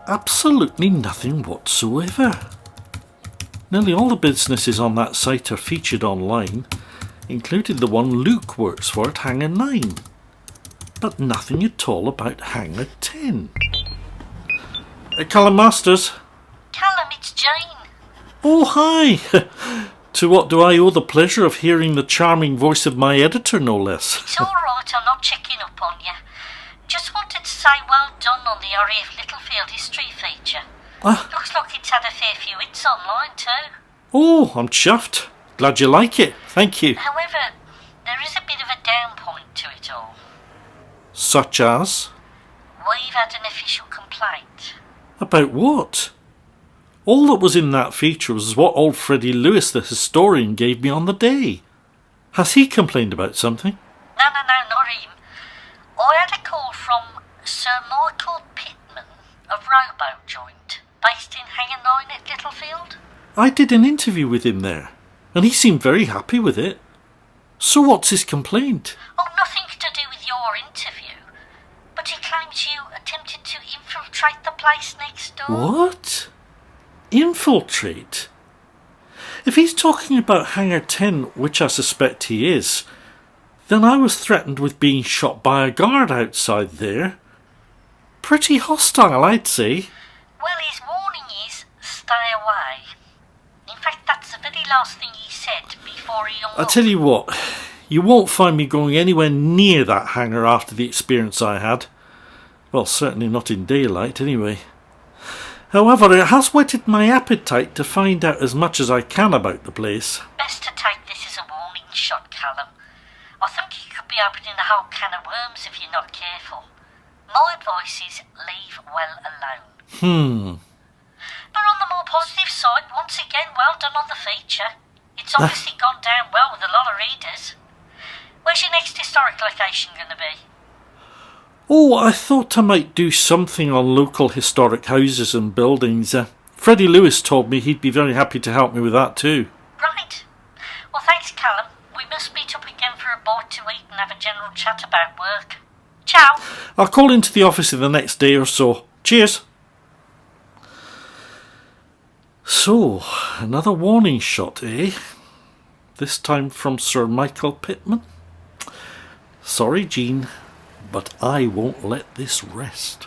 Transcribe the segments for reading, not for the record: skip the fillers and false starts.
Absolutely nothing whatsoever. Nearly all the businesses on that site are featured online, including the one Luke works for at Hangar 9. But nothing at all about Hangar 10. Callum Masters. Callum, it's Jane. Oh, hi. To what do I owe the pleasure of hearing the charming voice of my editor, no less? It's all right, I'm not checking up on you. Just wanted to say well done on the RAF Littlefield history feature. Looks like it's had a fair few hits online too. Oh, I'm chuffed. Glad you like it. Thank you. However, there is a bit of a down point to it all. Such as? We've had an official complaint. About what? All that was in that feature was what old Freddie Lewis, the historian, gave me on the day. Has he complained about something? No, not him. I had a call from Sir Michael Pittman of Rowboat Joint, based in Hangar 9 at Littlefield. I did an interview with him there, and he seemed very happy with it. So what's his complaint? Oh, nothing to do with your interview, but he claims you attempted to infiltrate the place next door. What? Infiltrate? If he's talking about Hangar 10, which I suspect he is, then I was threatened with being shot by a guard outside there. Pretty hostile, I'd say. Well, his warning is, stay away. In fact, that's the very last thing he said before he hung I up. tell you what, you won't find me going anywhere near that hangar after the experience I had. Well, certainly not in daylight, anyway. However, it has whetted my appetite to find out as much as I can about the place. Best to take this as a warning shot, Callum. I think you could be opening a whole can of worms if you're not careful. My advice is leave well alone. But on the more positive side, once again, well done on the feature. It's obviously gone down well with a lot of readers. Where's your next historic location going to be? Oh, I thought I might do something on local historic houses and buildings. Freddie Lewis told me he'd be very happy to help me with that too. Right. Well, thanks, Callum. We must meet up again for a bite to eat and have a general chat about work. Ciao. I'll call into the office in the next day or so. Cheers. So, another warning shot, eh? This time from Sir Michael Pittman. Sorry, Jean, but I won't let this rest.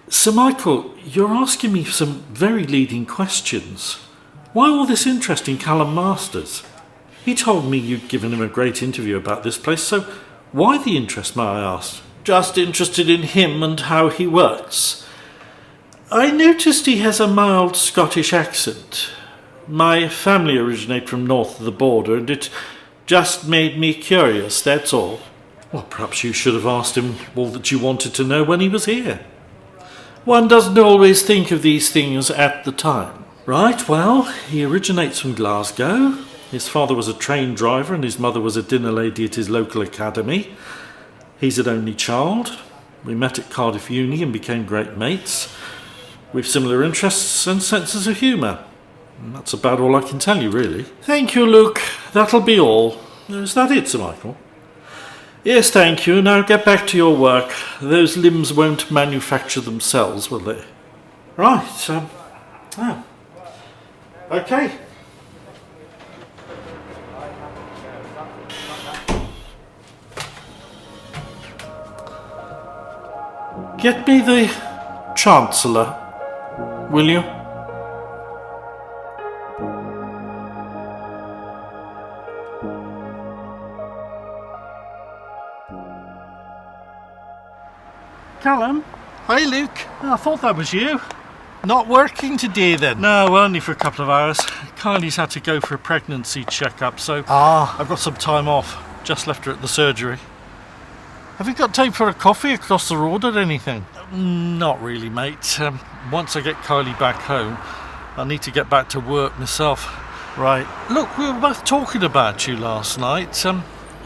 Sir Michael, you're asking me some very leading questions. Why all this interest in Callum Masters? He told me you'd given him a great interview about this place, so why the interest, may I ask? Just interested in him and how he works. I noticed he has a mild Scottish accent. My family originate from north of the border, and it just made me curious, that's all. Well, perhaps you should have asked him all that you wanted to know when he was here. One doesn't always think of these things at the time. Right, well, he originates from Glasgow. His father was a train driver and his mother was a dinner lady at his local academy. He's an only child. We met at Cardiff Uni and became great mates. We've similar interests and senses of humour. And that's about all I can tell you, really. Thank you, Luke. That'll be all. Is that it, Sir Michael? Yes, thank you. Now get back to your work. Those limbs won't manufacture themselves, will they? Right, okay. Get me the Chancellor, will you? Callum? Hi, Luke. I thought that was you. Not working today then? No, only for a couple of hours. Kylie's had to go for a pregnancy checkup, so I've got some time off. Just left her at the surgery. Have you got time for a coffee across the road or anything? Not really, mate. Once I get Kylie back home, I need to get back to work myself. Right. Look, we were both talking about you last night.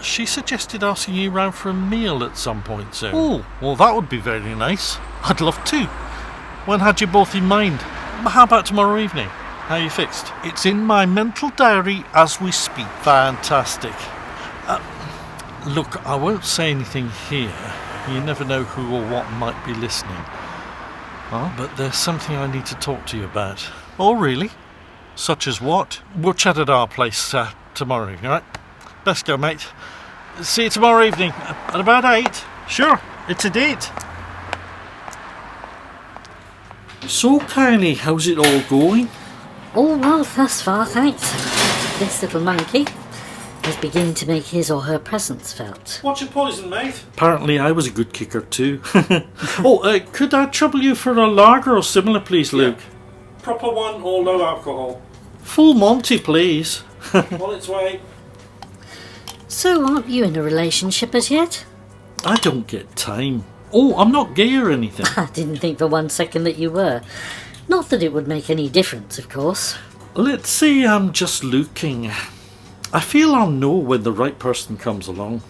She suggested asking you round for a meal at some point soon. Oh, well, that would be very nice. I'd love to. When had you both in mind? How about tomorrow evening? How are you fixed? It's in my mental diary as we speak. Fantastic. Look, I won't say anything here, You never know who or what might be listening. Oh, but there's something I need to talk to you about. Oh, really? Such as what? We'll chat at our place tomorrow evening, right? Best go, mate. See you tomorrow evening at about 8. Sure, it's a date. So, Kylie, how's it all going? All well thus far, thanks. This little monkey is beginning to make his or her presence felt. What's your poison, mate? Apparently I was a good kicker too. Could I trouble you for a lager or similar, please, Luke? Proper one or low alcohol? Full Monty, please. On its way. So, aren't you in a relationship as yet? I don't get time. Oh, I'm not gay or anything. I didn't think for 1 second that you were. Not that it would make any difference, of course. Let's say I'm just looking. I feel I'll know when the right person comes along.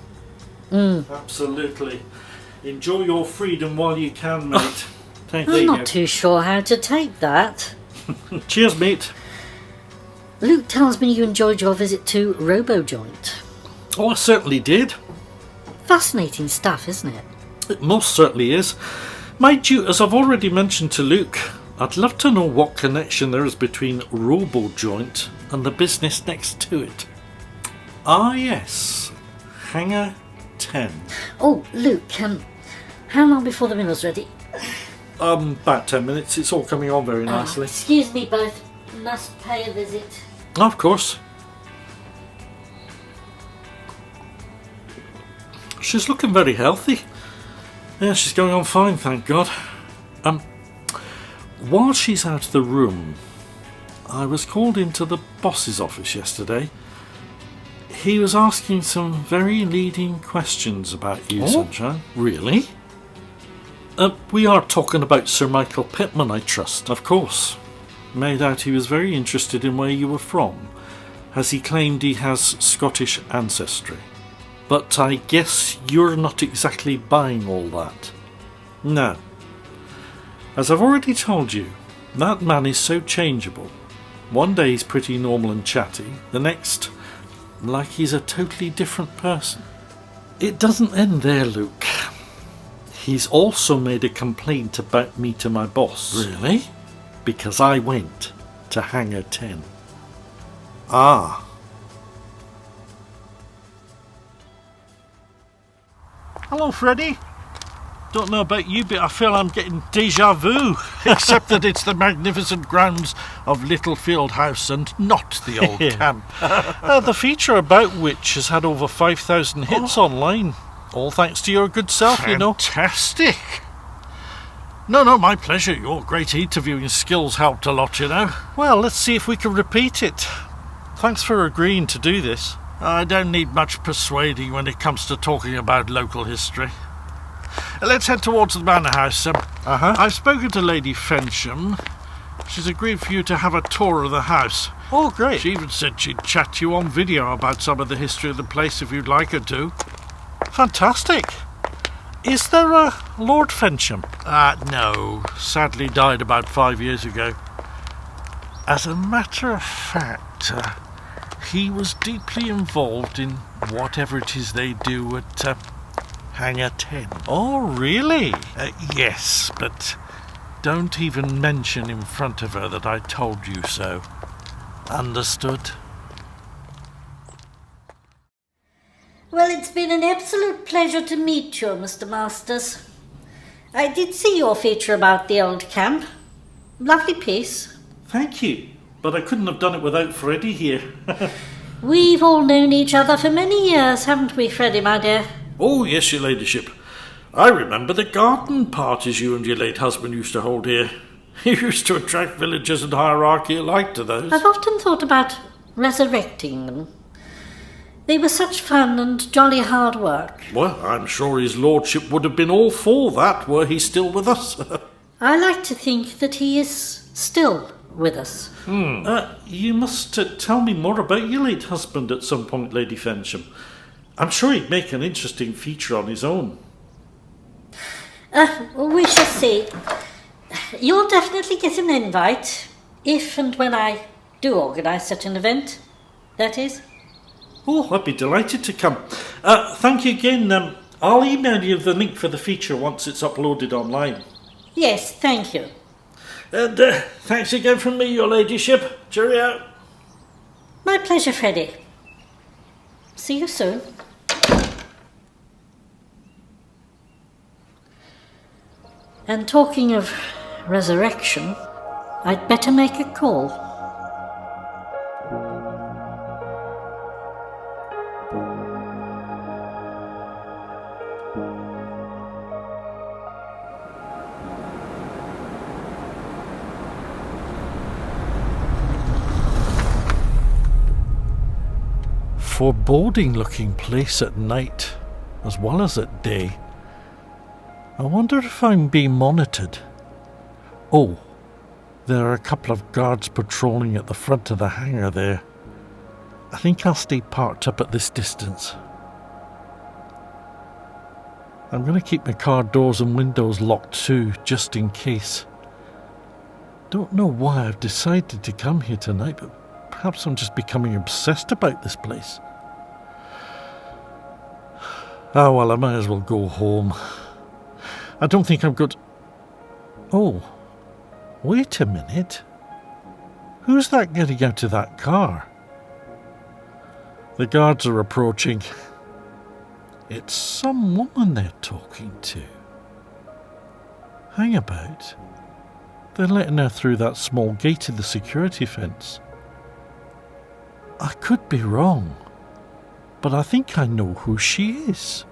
Absolutely. Enjoy your freedom while you can, mate. I'm not too sure how to take that. Cheers, mate. Luke tells me you enjoyed your visit to RoboJoint. Oh, I certainly did. Fascinating stuff, isn't it? It most certainly is. Mind you, as I've already mentioned to Luke, I'd love to know what connection there is between RoboJoint and the business next to it. Ah, yes. Hangar 10. Oh, Luke, how long before the meal's ready? About 10 minutes. It's all coming on very nicely. Excuse me both. Must pay a visit. Of course. She's looking very healthy. Yeah, she's going on fine, thank God. While she's out of the room, I was called into the boss's office yesterday. He was asking some very leading questions about you, Sunshine. Really? We are talking about Sir Michael Pittman, I trust. Of course. Made out he was very interested in where you were from, as he claimed he has Scottish ancestry. But I guess you're not exactly buying all that. No. As I've already told you, that man is so changeable. One day he's pretty normal and chatty, the next, like he's a totally different person. It doesn't end there, Luke. He's also made a complaint about me to my boss. Really? Because I went to Hangar 10. Ah. Hello, Freddie. Don't know about you, but I feel I'm getting deja vu. Except that it's the magnificent grounds of Littlefield House and not the old camp. The feature about which has had over 5,000 hits online. All thanks to your good self, you know. Fantastic. No, my pleasure. Your great interviewing skills helped a lot, you know. Well, let's see if we can repeat it. Thanks for agreeing to do this. I don't need much persuading when it comes to talking about local history. Let's head towards the manor house. I've spoken to Lady Fensham. She's agreed for you to have a tour of the house. Oh, great. She even said she'd chat to you on video about some of the history of the place if you'd like her to. Fantastic. Is there a Lord Fensham? No. Sadly died about 5 years ago. As a matter of fact, he was deeply involved in whatever it is they do at Hangar 10. Oh, really? Yes, but don't even mention in front of her that I told you so. Understood? Well, it's been an absolute pleasure to meet you, Mr. Masters. I did see your feature about the old camp. Lovely piece. Thank you, but I couldn't have done it without Freddie here. We've all known each other for many years, haven't we, Freddie, my dear? Oh, yes, your ladyship. I remember the garden parties you and your late husband used to hold here. You used to attract villagers and hierarchy alike to those. I've often thought about resurrecting them. They were such fun and jolly hard work. Well, I'm sure his lordship would have been all for that were he still with us. I like to think that he is still with us. You must tell me more about your late husband at some point, Lady Fensham. I'm sure he'd make an interesting feature on his own. We shall see. You'll definitely get an invite, if and when I do organise such an event, that is. Oh, I'd be delighted to come. Thank you again, I'll email you the link for the feature once it's uploaded online. Yes, thank you. And thanks again from me, your ladyship. Cheerio. My pleasure, Freddie. See you soon. And talking of resurrection, I'd better make a call. Foreboding-looking place at night, as well as at day. I wonder if I'm being monitored. Oh, there are a couple of guards patrolling at the front of the hangar there. I think I'll stay parked up at this distance. I'm going to keep my car doors and windows locked too, just in case. Don't know why I've decided to come here tonight, but perhaps I'm just becoming obsessed about this place. Ah, well, I might as well go home. I don't think I'm good. Oh, wait a minute. Who's that getting out of that car? The guards are approaching. It's some woman they're talking to. Hang about. They're letting her through that small gate in the security fence. I could be wrong, but I think I know who she is.